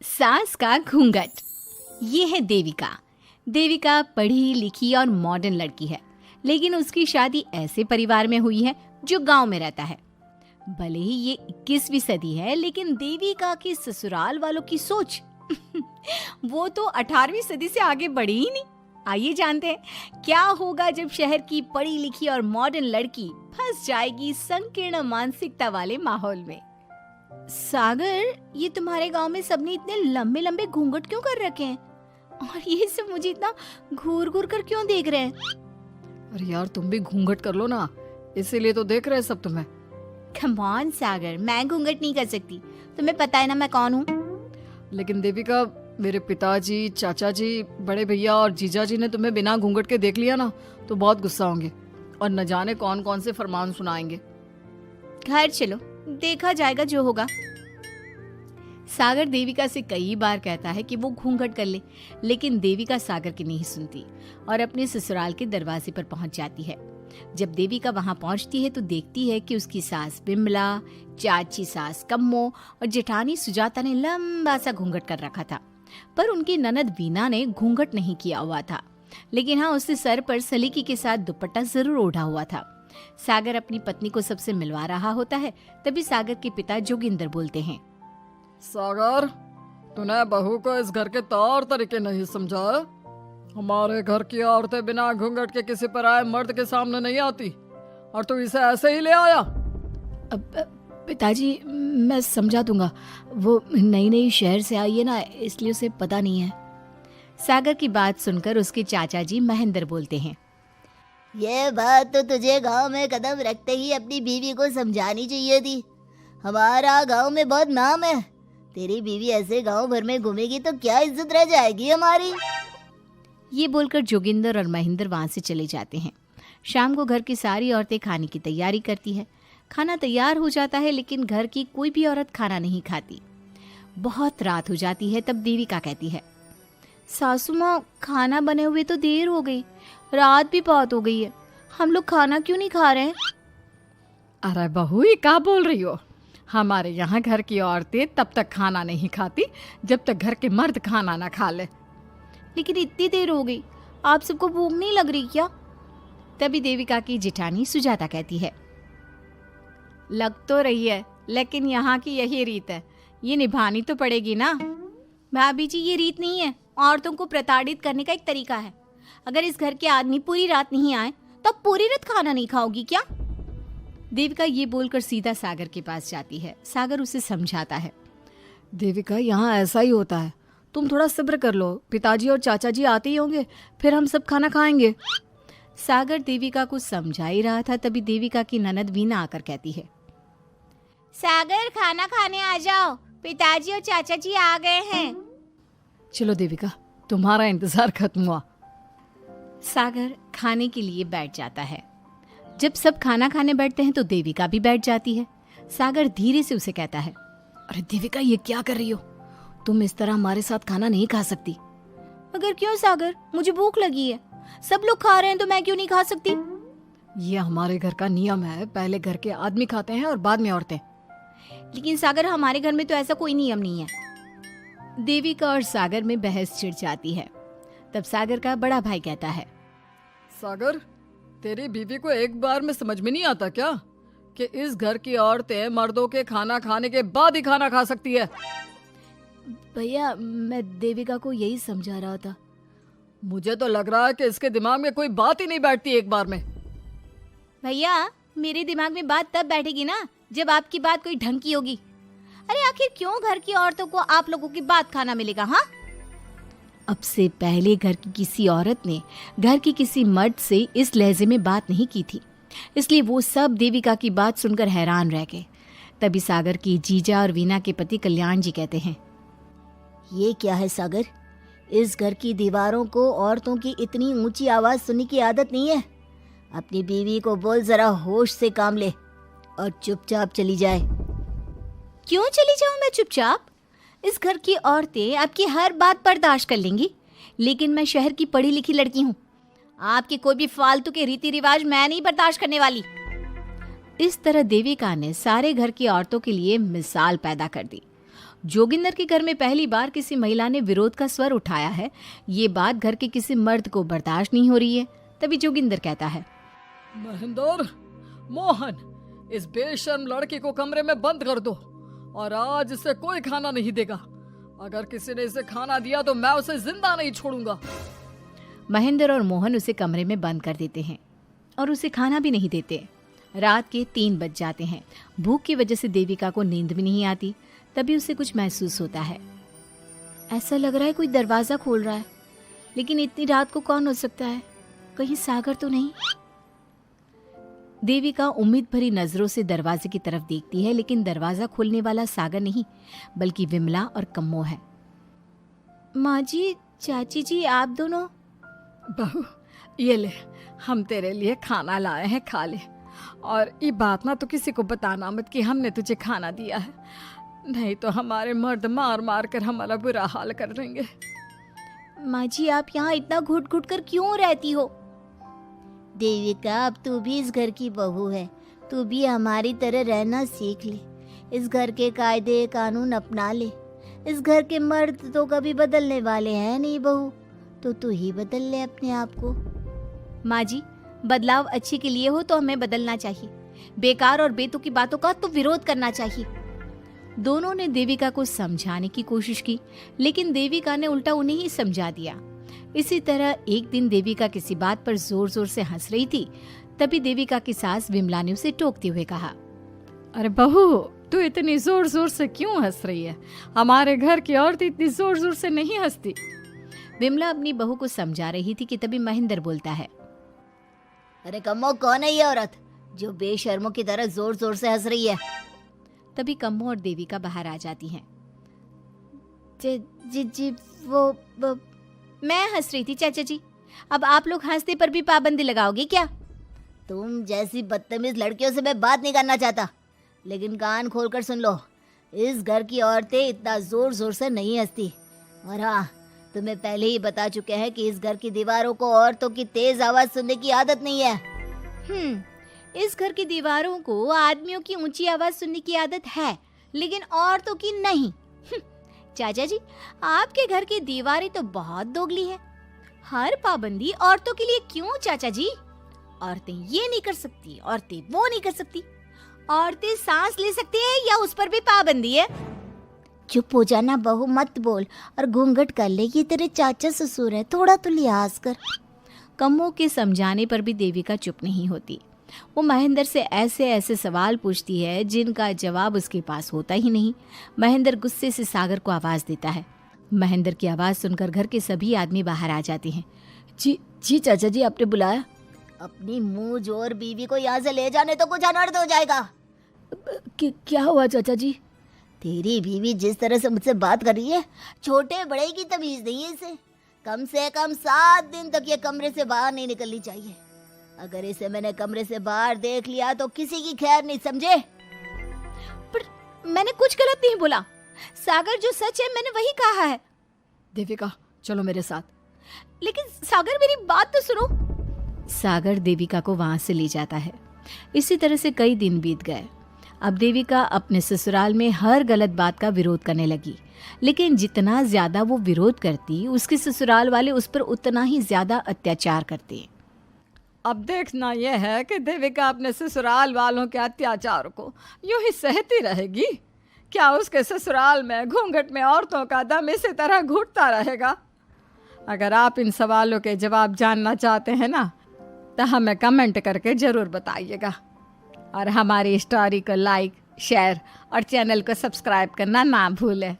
सास का घूंघट। ये है देविका। देविका पढ़ी लिखी और मॉडर्न लड़की है, लेकिन उसकी शादी ऐसे परिवार में हुई है जो गांव में रहता है। भले ही ये 21वीं सदी है, लेकिन देविका की ससुराल वालों की सोच वो तो 18वीं सदी से आगे बढ़ी ही नहीं। आइए जानते हैं क्या होगा जब शहर की पढ़ी लिखी और मॉडर्न लड़की फंस जाएगी संकीर्ण मानसिकता वाले माहौल में। सागर, ये तुम्हारे गांव में सबने इतने लंबे लंबे घूंघट क्यों कर रखे हैं? और ये सब मुझे इतना घूर घूर कर क्यों देख रहे हैं? अरे यार, तुम भी घूंघट कर लो ना, इसीलिए तो देख रहे हैं सब तुम्हें। कम ऑन सागर, मैं घूंघट नहीं कर सकती। तुम्हें पता है ना मैं कौन हूँ। लेकिन देविका, मेरे पिताजी, चाचा जी, बड़े भैया और जीजा जी ने तुम्हें बिना घूंघट के देख लिया ना तो बहुत गुस्सा होंगे और न जाने कौन कौन से फरमान सुनाएंगे। घर चलो, देखा जाएगा जो होगा। सागर देविका से कई बार कहता है कि वो घूंघट कर ले, लेकिन देविका सागर की नहीं सुनती और अपने ससुराल के दरवाजे पर पहुंच जाती है। जब देविका वहां पहुंचती है तो देखती है कि उसकी सास बिमला, चाची सास कम्मो और जेठानी सुजाता ने लंबा सा घूंघट कर रखा था, पर उनकी ननद वीना ने घूंघट नहीं किया हुआ था। लेकिन हाँ, उसने सर पर सलीकी के साथ दुपट्टा जरूर ओढ़ा हुआ था। सागर अपनी पत्नी को सबसे मिलवा रहा होता है, तभी सागर के पिता जोगिंदर बोलते हैं, सागर, तूने बहू को इस घर के तौर तरीके नहीं समझा। हमारे घर की औरतें बिना घूंघट के किसी पर आए मर्द के सामने नहीं आती और तू इसे ऐसे ही ले आया। पिताजी, मैं समझा दूंगा। वो नई नई शहर से आई है ना, इसलिए उसे पता नहीं है। सागर की बात सुनकर उसके चाचा जी महेंद्र बोलते हैं, ये बात तो तुझे गांव में कदम रखते ही अपनी बीवी को समझानी चाहिए थी। हमारा गांव में बहुत नाम है। तेरी बीवी ऐसे गांव भर में घूमेगी तो क्या इज्जत रह जाएगी हमारी। ये बोलकर जोगिंदर और महेंद्र वहां से चले जाते हैं। शाम को घर की सारी औरतें खाने की तैयारी करती है। खाना तैयार हो जाता है, लेकिन घर की कोई भी औरत खाना नहीं खाती। बहुत रात हो जाती है, तब देविका कहती है, सासू माँ, खाना बने हुए तो देर हो गई, रात भी बहुत हो गई है, हम लोग खाना क्यों नहीं खा रहे हैं? अरे बहू, ये क्या बोल रही हो? हमारे यहाँ घर की औरतें तब तक खाना नहीं खाती जब तक घर के मर्द खाना ना खा ले। लेकिन इतनी देर हो गई, आप सबको भूख नहीं लग रही क्या? तभी देविका की जेठानी सुजाता कहती है, लग तो रही है, लेकिन यहाँ की यही रीत है, ये निभानी तो पड़ेगी ना। भाभी जी, ये रीत नहीं है, औरतों को प्रताड़ित करने का एक तरीका है। अगर इस घर के आदमी पूरी रात नहीं आए तो पूरी रात खाना नहीं खाओगी क्या? देविका ये बोलकर सीधा सागर के पास जाती है। सागर उसे समझाता है, देविका, यहाँ ऐसा ही होता है, तुम थोड़ा सब्र कर लो, पिताजी और चाचा जी आते ही होंगे, फिर हम सब खाना खाएंगे। सागर देविका को समझा ही रहा था, तभी देविका की ननद वीना आकर कहती है, सागर, खाना खाने आ जाओ, पिताजी और चाचा जी आ गए हैं। चलो देविका, तुम्हारा इंतजार खत्म हुआ। सागर खाने के लिए बैठ जाता है। जब सब खाना खाने बैठते हैं तो देविका भी बैठ जाती है। सागर धीरे से उसे कहता है, अरे देविका, ये क्या कर रही हो? तुम इस तरह हमारे साथ खाना नहीं खा सकती। मगर क्यों सागर, मुझे भूख लगी है, सब लोग खा रहे हैं तो मैं क्यों नहीं खा सकती? ये हमारे घर का नियम है, पहले घर के आदमी खाते हैं और बाद में औरतें। लेकिन सागर, हमारे घर में तो ऐसा कोई नियम नहीं है। देविका और सागर में बहस छिड़ जाती है। तब सागर का बड़ा भाई कहता है, सागर, तेरी बीवी को एक बार में समझ में नहीं आता क्या कि इस घर की औरतें मर्दों के खाना खाने के बाद ही खाना खा सकती है? भैया, मैं देविका को यही समझा रहा था। मुझे तो लग रहा है कि इसके दिमाग में कोई बात ही नहीं बैठती एक बार में। भैया, मेरे दिमाग में बात तब बैठेगी ना जब आपकी बात कोई ढंग की होगी। अरे आखिर क्यों घर की औरतों को आप लोगों की बात खाना मिलेगा? हाँ, अब से पहले घर की किसी औरत ने घर की किसी मर्द से इस लहजे में बात नहीं की थी, इसलिए वो सब देविका की बात सुनकर हैरान रह गए। तभी सागर की जीजा और वीना के पति कल्याण जी कहते हैं, ये क्या है सागर, इस घर की दीवारों को औरतों की इतनी ऊंची आवाज सुनने की आदत नहीं है। अपनी बीवी को बोल जरा होश से काम ले और चुपचाप चली जाए। क्यों चली जाऊं मैं चुपचाप? इस घर की औरतें आपकी हर बात बर्दाश्त कर लेंगी, लेकिन मैं शहर की पढ़ी लिखी लड़की हूँ। आपके कोई भी फालतू के रीति रिवाज मैं नहीं बर्दाश्त करने वाली। इस तरह देविका ने सारे घर की औरतों के लिए मिसाल पैदा कर दी जोगिंदर के घर में पहली बार किसी महिला ने विरोध का स्वर उठाया है, ये बात घर के किसी मर्द को बर्दाश्त नहीं हो रही है। तभी जोगिंदर कहता है, महेंद्र, मोहन, इस बेशर्म लड़की को कमरे में बंद कर दो और आज इसे कोई खाना नहीं देगा। अगर किसी ने इसे खाना दिया तो मैं उसे जिंदा नहीं छोड़ूंगा। महेंद्र और मोहन उसे कमरे में बंद कर देते हैं और उसे खाना भी नहीं देते। रात के 3 बज जाते हैं। भूख की वजह से देविका को नींद भी नहीं आती। तभी उसे कुछ महसूस होता है। ऐसा लग रहा है कोई दरवाजा खोल रहा है, लेकिन इतनी रात को कौन हो सकता है? कहीं सागर तो नहीं? देविका उम्मीद भरी नजरों से दरवाजे की तरफ देखती है, लेकिन दरवाजा खोलने वाला सागर नहीं बल्कि विमला और कम्मो है। माँ जी, चाची जी, आप दोनों? बहू, ये ले, हम तेरे लिए खाना लाए हैं, खा ले। और ये बात ना तो किसी को बताना मत कि हमने तुझे खाना दिया है, नहीं तो हमारे मर्द मार मार कर हमारा बुरा हाल कर देंगे। माँ जी, आप यहाँ इतना घुट घुट कर क्यों रहती हो? देविका, अब तू भी इस घर की बहू है, तू भी हमारी तरह रहना सीख ले। इस घर के कायदे कानून अपना ले। इस घर के मर्द तो कभी बदलने वाले हैं नहीं बहू, तो तू ही बदल ले अपने आप को। माँ जी, बदलाव अच्छे के लिए हो तो हमें बदलना चाहिए, बेकार और बेतुकी बातों का तो विरोध करना चाहिए। दोनों ने देविका को समझाने की कोशिश की, लेकिन देविका ने उल्टा उन्हें ही समझा दिया। इसी तरह एक दिन देविका किसी बात पर जोर जोर से हंस रही थी। तभी देविका की सास विमला ने उसे टोकते हुए कहा, अरे बहू, तू इतनी जोर जोर से क्यों हंस रही है? हमारे घर की औरत इतनी जोर जोर से नहीं हंसती। विमला अपनी बहू को समझा रही थी कि तभी महेंद्र बोलता है, अरे कम्मो, कौन है ये औरत जो बेशर्मों की तरह जोर जोर से हंस रही है? तभी कम्मो और देविका बाहर आ जाती हैं। जी वो मैं हंस रही थी चाचा जी, अब आप लोग हंसने पर भी पाबंदी लगाओगे क्या? तुम जैसी बदतमीज लड़कियों से मैं बात नहीं करना चाहता, लेकिन कान खोलकर सुन लो, इस घर की औरतें इतना जोर जोर से नहीं हंसती। और हाँ, तुम्हें पहले ही बता चुके हैं कि इस घर की दीवारों को औरतों की तेज आवाज सुनने की आदत नहीं है। इस घर की दीवारों को आदमियों की ऊंची आवाज सुनने की आदत है, लेकिन औरतों की नहीं। चाचा जी, आपके घर की दीवारें तो बहुत दोगली है। हर पाबंदी औरतों के लिए क्यों चाचा जी? औरतें ये नहीं कर सकती, औरतें वो नहीं कर सकती। औरतें सांस ले सकती है या उस पर भी पाबंदी है? चुप हो जाना बहू, मत बोल और घूंघट कर ले। ये तेरे चाचा ससुर है, थोड़ा तो लिहाज कर। कम्मो के समझाने पर भी देविका चुप नहीं होती। वो महेंद्र से ऐसे ऐसे सवाल पूछती है जिनका जवाब उसके पास होता ही नहीं। महेंद्र गुस्से से सागर को आवाज देता है। महेंद्र की आवाज सुनकर घर के सभी आदमी बाहर आ जाते हैं। जी चाचा जी, आपने बुलाया? अपनी मुंह जोर बीवी को यहाँ से ले जाने तो कुछ अनर्थ हो जाएगा। क्या हुआ चाचा जी? तेरी बीवी जिस तरह से मुझसे बात कर रही है, छोटे बड़े की तमीज नहीं है इसे। कम से कम 7 दिन तक ये कमरे से बाहर नहीं निकलनी चाहिए। अगर इसे मैंने कमरे से बाहर देख लिया तो किसी की खैर नहीं, समझे? पर मैंने कुछ गलत नहीं बोला। सागर, जो सच है मैंने वही कहा है। देविका, चलो मेरे साथ। लेकिन सागर, मेरी बात तो सुनो। सागर देविका को वहां से ले जाता है। इसी तरह से कई दिन बीत गए। अब देविका अपने ससुराल में हर गलत बात का विरोध करने लगी, लेकिन जितना ज्यादा वो विरोध करती, उसके ससुराल वाले उस पर उतना ही ज्यादा अत्याचार करते। अब देखना यह है कि देविका अपने ससुराल वालों के अत्याचार को यूं ही सहती रहेगी। क्या उसके ससुराल में घूंघट में औरतों का दम इसी तरह घुटता रहेगा? अगर आप इन सवालों के जवाब जानना चाहते हैं ना, तो हमें कमेंट करके ज़रूर बताइएगा। और हमारी स्टोरी को लाइक, शेयर और चैनल को सब्सक्राइब करना ना भूलें।